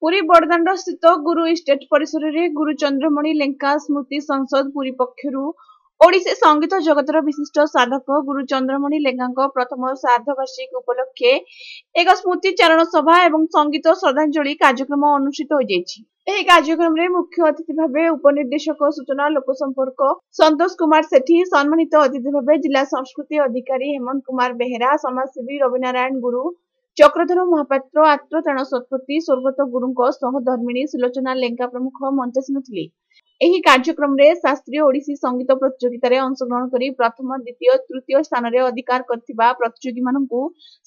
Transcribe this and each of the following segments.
पुरी बड़दाण्ड स्थित गुरु स्टेट परिसर में गुरु चंद्रमणि लेंका स्मृति संसद पुरी पक्षरु ओडिसी संगीत जगतर विशिष्ट साधक गुरु चंद्रमणि लेंका प्रथम श्राद्धवार्षिक उपलक्षे एक स्मृति चारण सभा एवं संगीत श्रद्धांजलि कार्यक्रम अनुष्ठित हो जायछि। ଏହି କାର୍ଯ୍ୟକ୍ରମରେ ମୁଖ୍ୟ ଅତିଥି ଭାବେ ଉପନିର୍ଦ୍ଦେଶକ ସୂଚନା ଲୋକ ସମ୍ପର୍କ ସନ୍ତୋଷ କୁମାର ସେଠୀ, ସମ୍ମାନିତ ଅତିଥି ଭାବେ ଜିଲ୍ଲା ସଂସ୍କୃତି ଅଧିକାରୀ ହେମନ୍ତ କୁମାର ବେହେରା, ସମାଜସେବୀ ରବିନାରାୟଣ ଗୁରୁ, ଚକ୍ରଧର ମହାପାତ୍ର, ଆତ୍ମତାଣ ଶତପଥୀ, ସ୍ୱର୍ଗତ ଗୁରୁଙ୍କ ସହଧର୍ମିଣୀ ସୁଲୋଚନା ଲେଙ୍କା ପ୍ରମୁଖ ମଞ୍ଚାସୀନ ଥିଲେ। ଏହି କାର୍ଯ୍ୟକ୍ରମରେ ଶାସ୍ତ୍ରୀୟ ଓଡ଼ିଶୀ ସଂଗୀତ ପ୍ରତିଯୋଗିତାରେ ଅଂଶଗ୍ରହଣ କରି ପ୍ରଥମ, ଦ୍ୱିତୀୟ, ତୃତୀୟ ସ୍ଥାନରେ ଅଧିକାର କରିଥିବା ପ୍ରତିଯୋଗୀମାନଙ୍କୁ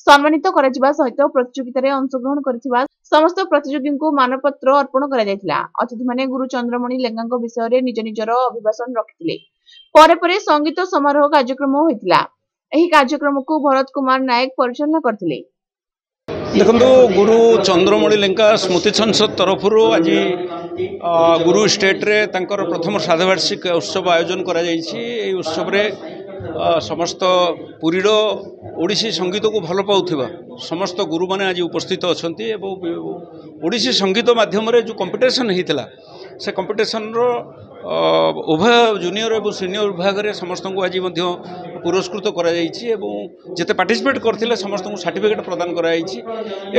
ସମ୍ମାନିତ କରାଯିବା ସହିତ ପ୍ରତିଯୋଗିତାରେ ଅଂଶଗ୍ରହଣ କରିଥିବା ସମସ୍ତ ପ୍ରତିଯୋଗୀଙ୍କୁ ମାନପତ୍ର ଅର୍ପଣ କରାଯାଇଥିଲା। ଅତିଥିମାନେ ଗୁରୁ ଚନ୍ଦ୍ରମଣି ଲେଙ୍ଗାଙ୍କ ବିଷୟରେ ନିଜ ନିଜର ଅଭିଭାଷଣ ରଖିଥିଲେ। ପରେ ପରେ ସଙ୍ଗୀତ ସମାରୋହ କାର୍ଯ୍ୟକ୍ରମ ହୋଇଥିଲା। ଏହି କାର୍ଯ୍ୟକ୍ରମକୁ ଭରତ କୁମାର ନାୟକ ପରିଚାଳନା କରିଥିଲେ। देखो गुरु चंद्रमणि लेंका स्मृति संसद तरफ आज गुरु स्टेट रे तांकर प्रथम श्राद्धवार्षिक उत्सव आयोजन करा उत्सव रे समस्त पुरीर ओडिसी संगीत को भल पाउथिबा समस्त गुरु माने आज उपस्थित अछंती एवं ओडिसी संगीत माध्यम रे जो कंपटीशन होता से कंपटीशन रो उभय जूनियर और सीनियर विभाग में समस्त को आज पुरस्कृत करते पार्टिसिपेट करते समस्त को सर्टिफिकेट प्रदान कर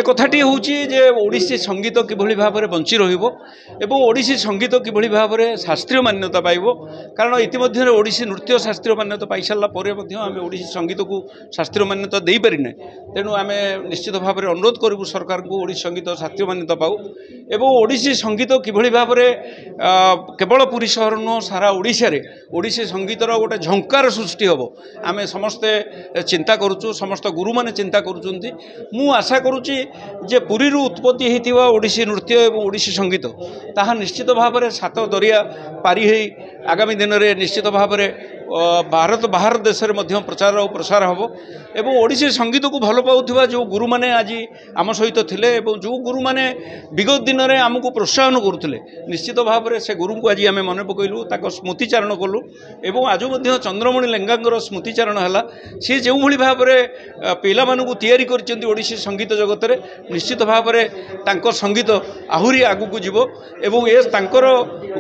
कथाटी हूँ जे ओडिसी संगीत किभली भाव में बंची रोडिसी संगीत किभली भाव में शास्त्रीय मान्यता पाइब कारण इतिमध्य ओडिसी नृत्य शास्त्रीय मान्यता पाई सारापर आम ओडिसी संगीत को शास्त्रीय मान्यता दे पारिना तेणु आम निश्चित भाव में अनुरोध करूँ सरकार को ओडिसी संगीत शास्त्रीय मान्यता पाऊ एवं ओडिसी संगीत किभली भाव में केवल पुरी सहर नुह सारा ओडिशा रे ओडिसी संगीतर गोटे झंकार सृष्टि हम आम समस्ते चिंता करुचु समस्त गुरु माने चिंता करुचंती मु आशा करुच्ची जे पुरी उत्पत्ति होता ओडिसी नृत्य एवं ओडिसी संगीत ताहा निश्चित भाव में सात दरिया पारी है आगामी दिन में निश्चित भाव में भारत बाहर देश में प्रचार और प्रसार हम एवं ओडिसी संगीत को भल पाउथिबा जो गुरु माने आज आम सहित थिले एवं जो गुरु माने विगत दिन में आमको प्रोत्साहन करुले निश्चित भाव में से गुरु को आज आम मन पकईलु ताक स्मृतिचारण कलु एवं आज चंद्रमणि लेंगा स्मृतिचारण है सी जो भाई भाव में पिला मानू तैयारी कर ओडिसी संगीत जगत में निश्चित भाव में तांको संगीत आहुरी आगू को जीव एवं ये तांकर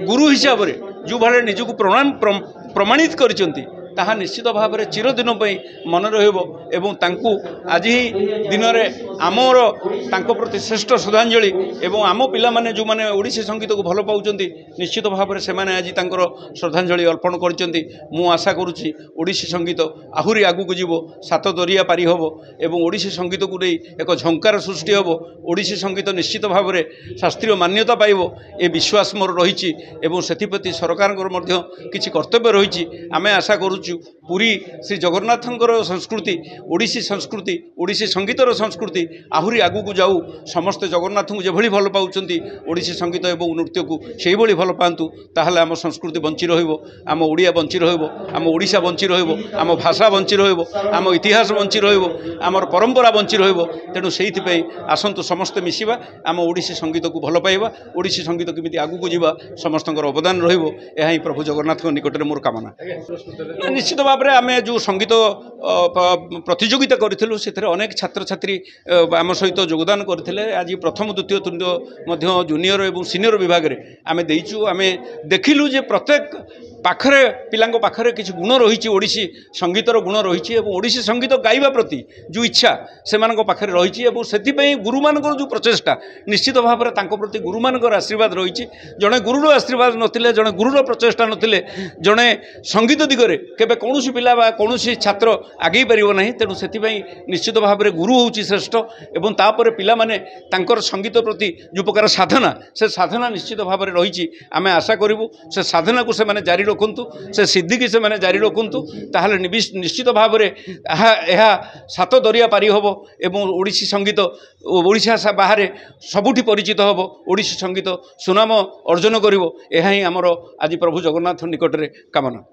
गुरु हिसाब से जो भाई निजक प्रमाणित करचंती ताहा निश्चित भाव में चिरदिन मन रही आज ही दिन में आमर तांको प्रति श्रेष्ठ श्रद्धांजलि एवं आम पिला माने जो माने ओडिसी संगीत को भल पाउचंती निश्चित भाव में से आज तांकर श्रद्धांजलि अर्पण करचंती मु आशा करुच्ची ओडिसी संगीत आहुरी आगू को जीव सात दरिया पारी हम एवं ओडिसी संगीत को नहीं एक झंकार सृष्टि हम ओडिसी संगीत निश्चित भाव में शास्त्रीय मान्यता पाइब ए विश्वास मोर रही से सरकार किसी कर्तव्य रही आम आशा करूँ पुरी श्री जगन्नाथंकर संस्कृति ओडिसी संगीतर संस्कृति आहुरी आगू को जाऊ समस्ते जगन्नाथ को जो भल पाउचंती ओडिसी संगीत एवं नृत्य को से भल पातु ताहले आम संस्कृति बंची रम ओडिया बंची रम ओडिशा बंची रम भाषा बंची रम इतिहास बंची रमर परंपरा बंची रेणु से आसतु समस्ते मिसिबा आम ओडिसी संगीत को भल पाइबा ओडिसी संगीत केमिति आगू को जीवा समस्त अवदान रही प्रभु जगन्नाथ निकट में मोर कामना निश्चित भाव में आम जो संगीत प्रतियोगिता करूँ से अनेक छात्र छात्री आम सहित योगदान करते आज प्रथम द्वितीय तृतीय जूनियर और सीनियर विभाग में आम देचु आम देखिलु जे प्रत्येक पाखरे पिलांको पाखरे किसी गुण रही ओडिसी संगीतर गुण रही ओडिसी संगीत गाइबा प्रति जो इच्छा से पाखरे रही से गुरु मानकर जो प्रचेषा निश्चित भाव में तांको प्रति गुरु मानकर आशीर्वाद रही जड़े गुरुर आशीर्वाद नथिले जड़े गुरुर प्रचेषा नथिले जड़े संगीत दिगरे केबे कौनसी पिला बा कौनसी छात्र आगे पारिबो नहीं तेणु से निश्चित भाव में गुरु होउची श्रेष्ठ एवं तापर पिला माने तांकर संगीत प्रति जो प्रकार साधना से साधना निश्चित भाव में रही आम आशा करूँ से साधना को से जारी रखु से सिद्धि की से जारी रखु ताहले निश्चित भाव में यह सात दरिया पारी हम एवं ओडिसी संगीत ओडिशा बाहर सबुठी परिचित हम ओडिसी संगीत सुनाम अर्जन करिवो यह ही आमर आज प्रभु जगन्नाथ निकट में कामना।